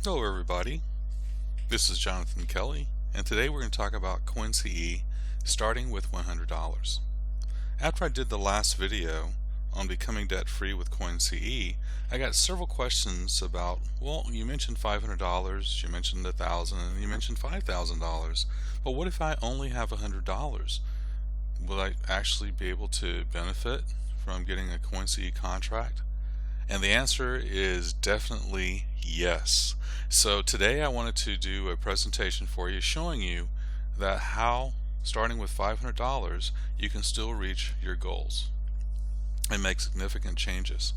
Hello everybody, this is Jonathan Kelly, and today we're going to talk about CoinCE starting with $100. After I did the last video on becoming debt-free with CoinCE, I got several questions about, well, you mentioned $500, you mentioned $1,000, and you mentioned $5,000, but what if I only have $100? Will I actually be able to benefit from getting a CoinCE contract? And the answer is definitely yes. So today I wanted to do a presentation for you showing you that how, starting with $500, you can still reach your goals and make significant changes.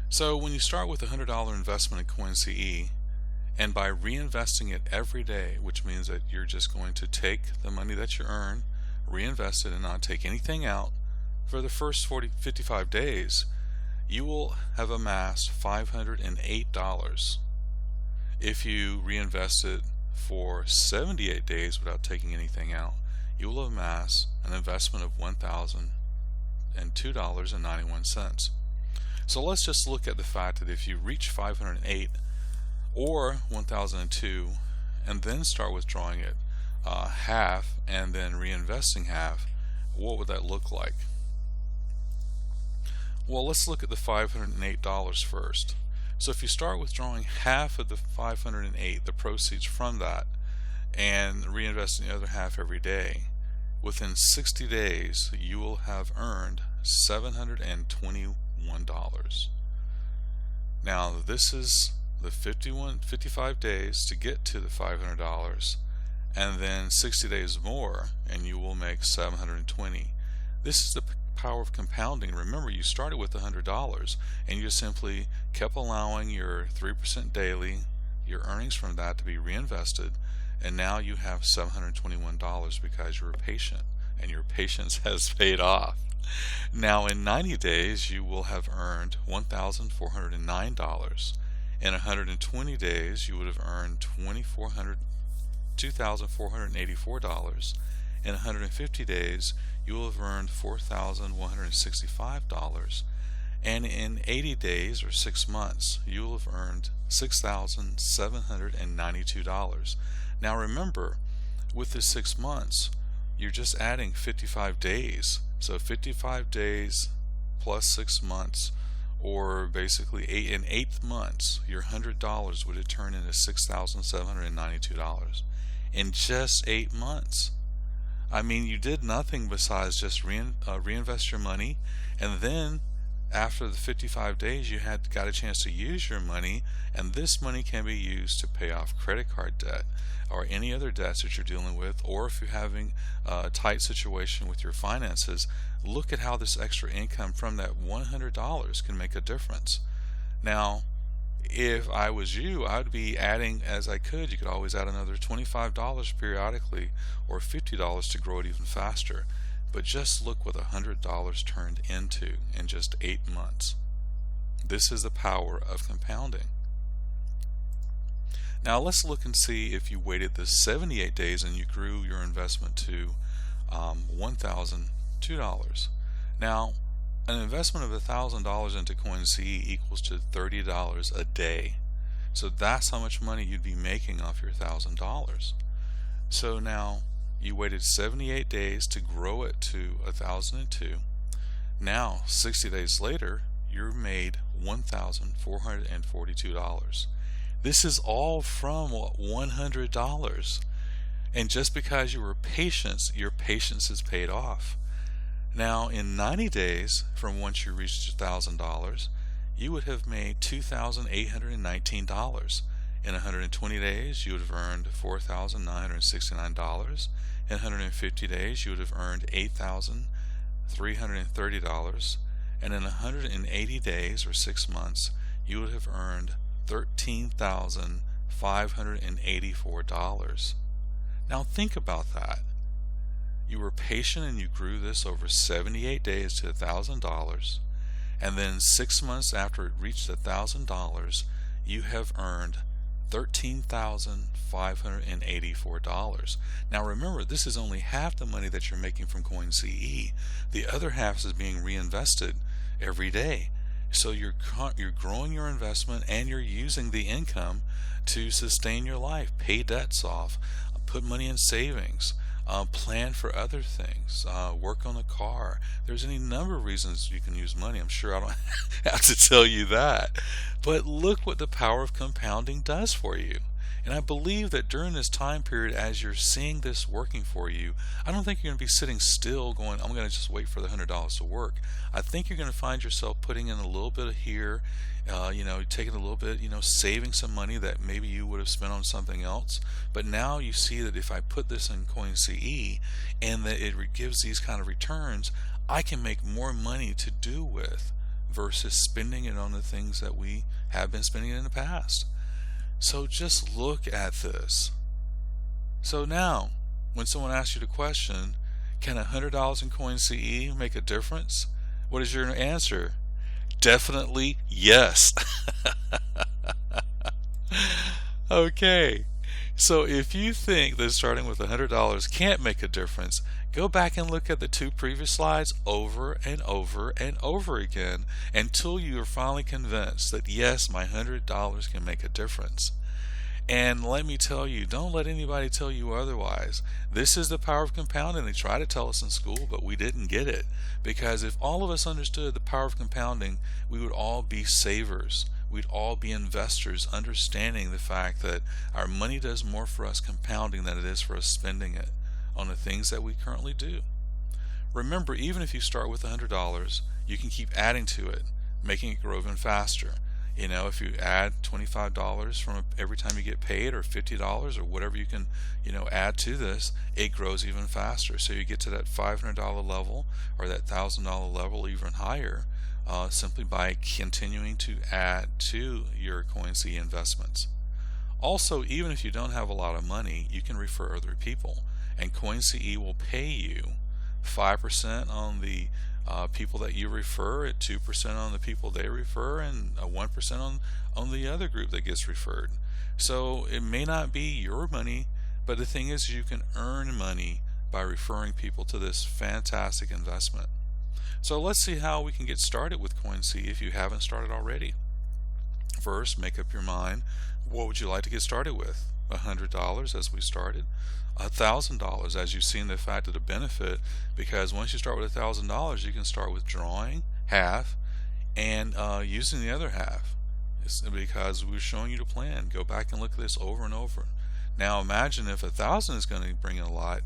So when you start with a $100 investment in CoinCE, and by reinvesting it every day, which means that you're just going to take the money that you earn, reinvest it, and not take anything out for the first 55 days, you will have amassed $508. If you reinvest it for 78 days without taking anything out, you will amass an investment of $1,002.91. So let's just look at the fact that if you reach 508 or 1,002 and then start withdrawing it half and then reinvesting half, what would that look like? Well, let's look at the $508 first. So if you start withdrawing half of the $508, the proceeds from that, and reinvesting the other half every day, within 60 days you will have earned $721. Now this is the 55 days to get to the $500, and then 60 days more and you will make $720. This is the power of compounding. Remember, you started with $100 and you simply kept allowing your 3% daily, your earnings from that, to be reinvested, and now you have $721 because you were patient and your patience has paid off. Now in 90 days you will have earned $1,409. In 120 days you would have earned $2,484. In 150 days you will have earned $4,165, and in 80 days or 6 months you will have earned $6,792. Now remember, with the 6 months you're just adding 55 days, so 55 days plus 6 months, or basically in 8 months your $100 would have turned into $6,792 in just 8 months. I mean, you did nothing besides just reinvest your money, and then after the 55 days you got a chance to use your money, and this money can be used to pay off credit card debt or any other debts that you're dealing with, or if you're having a tight situation with your finances. Look at how this extra income from that $100 can make a difference. Now if I was you, I would be adding as I could. You could always add another $25 periodically, or $50 to grow it even faster. But just look what $100 turned into in just 8 months. This is the power of compounding. Now let's look and see if you waited the 78 days and you grew your investment to $1,002. Now an investment of $1,000 into CoinCE equals to $30 a day. So that's how much money you'd be making off your $1,000. So now you waited 78 days to grow it to 1,002. Now 60 days later you're made $1,442. This is all from $100. And just because you were patient, your patience is paid off. Now in 90 days from once you reached $1,000, you would have made $2,819. In 120 days you would have earned $4,969. In 150 days you would have earned $8,330. And in 180 days or 6 months you would have earned $13,584. Now think about that. You were patient and you grew this over 78 days to $1,000, and then 6 months after it reached $1,000 you have earned $13,584. Now remember, this is only half the money that you're making from CoinCE. The other half is being reinvested every day. So you're growing your investment and you're using the income to sustain your life, pay debts off, put money in savings, plan for other things, work on the car. There's any number of reasons you can use money. I'm sure I don't have to tell you that. But look what the power of compounding does for you. And I believe that during this time period, as you're seeing this working for you, I don't think you're going to be sitting still going, I'm going to just wait for the $100 to work. I think you're going to find yourself putting in a little bit of here, taking a little bit, saving some money that maybe you would have spent on something else. But now you see that if I put this in CoinCE and that it gives these kind of returns, I can make more money to do with versus spending it on the things that we have been spending it in the past. So just look at this. So now, when someone asks you the question, can $100 in CoinCE make a difference? What is your answer? Definitely yes. Okay. So if you think that starting with $100 can't make a difference, go back and look at the 2 previous slides over and over and over again until you are finally convinced that yes, my $100 can make a difference. And let me tell you, don't let anybody tell you otherwise. This is the power of compounding. They try to tell us in school, but we didn't get it. Because if all of us understood the power of compounding, we would all be savers. We'd all be investors, understanding the fact that our money does more for us compounding than it is for us spending it on the things that we currently do. Remember, even if you start with $100, you can keep adding to it, making it grow even faster. If you add $25 from every time you get paid, or $50 or whatever you can, add to this, it grows even faster. So you get to that $500 level or that $1,000 level, even higher, simply by continuing to add to your CoinCE investments. Also, even if you don't have a lot of money, you can refer other people, and CoinCE will pay you 5% on the people that you refer, at 2% on the people they refer, and 1% on the other group that gets referred. So it may not be your money, but the thing is, you can earn money by referring people to this fantastic investment. So let's see how we can get started with CoinCE if you haven't started already. First, make up your mind, what would you like to get started with? $100 as we started, $1,000 as you've seen the fact of the benefit, because once you start with $1,000 you can start withdrawing half and using the other half. It's because we're showing you the plan. Go back and look at this over and over. Now imagine if $1,000 is going to bring in a lot,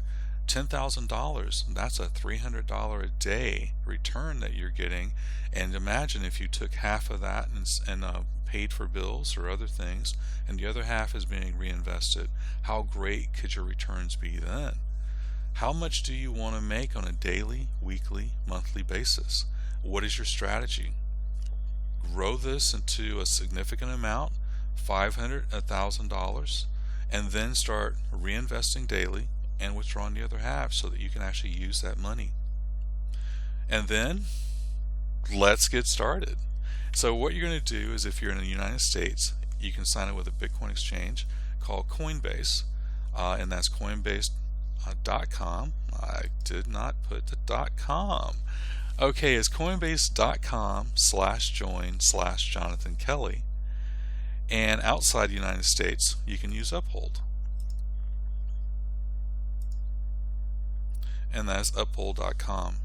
$10,000, that's a $300 a day return that you're getting. And imagine if you took half of that and paid for bills or other things, and the other half is being reinvested. How great could your returns be then? How much do you want to make on a daily, weekly, monthly basis? What is your strategy? Grow this into a significant amount, $500, $1,000, and then start reinvesting daily and withdrawing the other half so that you can actually use that money. And then let's get started. So what you're going to do is, if you're in the United States, you can sign up with a Bitcoin exchange called Coinbase, and that's Coinbase.com. I did not put the .com. Okay, it's Coinbase.com/join/Jonathan Kelly. And outside the United States, you can use Uphold. And that's Uphold.com.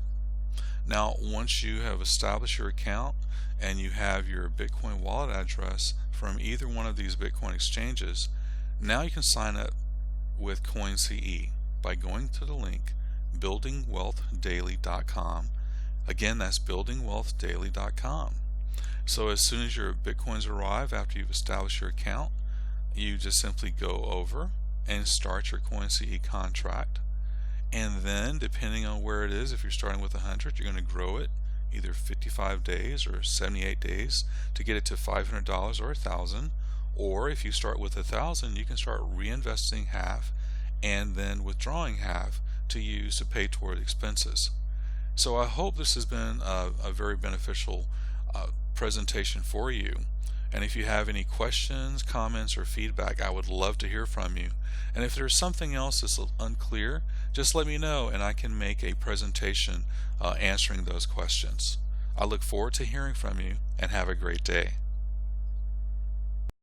Now, once you have established your account and you have your Bitcoin wallet address from either one of these Bitcoin exchanges, now you can sign up with CoinCE by going to the link buildingwealthdaily.com. Again, that's buildingwealthdaily.com. So as soon as your Bitcoins arrive after you've established your account, you just simply go over and start your CoinCE contract. And then, depending on where it is, if you're starting with 100, you're going to grow it either 55 days or 78 days to get it to $500 or $1,000. Or if you start with 1,000, you can start reinvesting half and then withdrawing half to use to pay toward expenses. So I hope this has been a very beneficial presentation for you. And if you have any questions, comments, or feedback, I would love to hear from you. And if there's something else that's unclear, just let me know and I can make a presentation answering those questions. I look forward to hearing from you and have a great day.